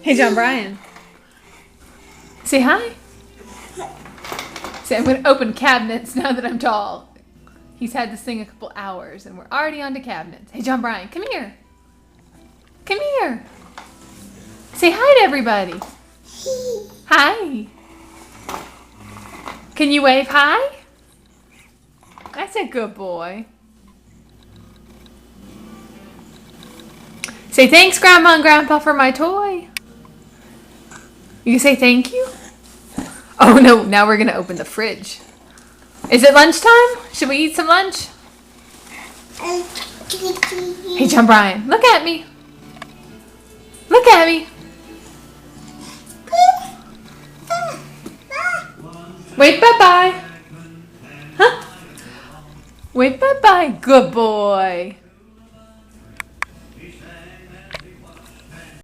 Hey, John Brian. Say hi. Say, I'm going to open cabinets now that I'm tall. He's had this thing a couple hours, and we're already on to cabinets. Hey, John Brian, come here. Come here. Say hi to everybody. Hi. Can you wave hi? That's a good boy. Say thanks, Grandma and Grandpa, for my toy. You say thank you? Oh no, now we're gonna open the fridge. Is it lunchtime? Should we eat some lunch? Hey, John Brian, look at me. Look at me. Wave bye-bye. Huh? Wave bye-bye. Good boy.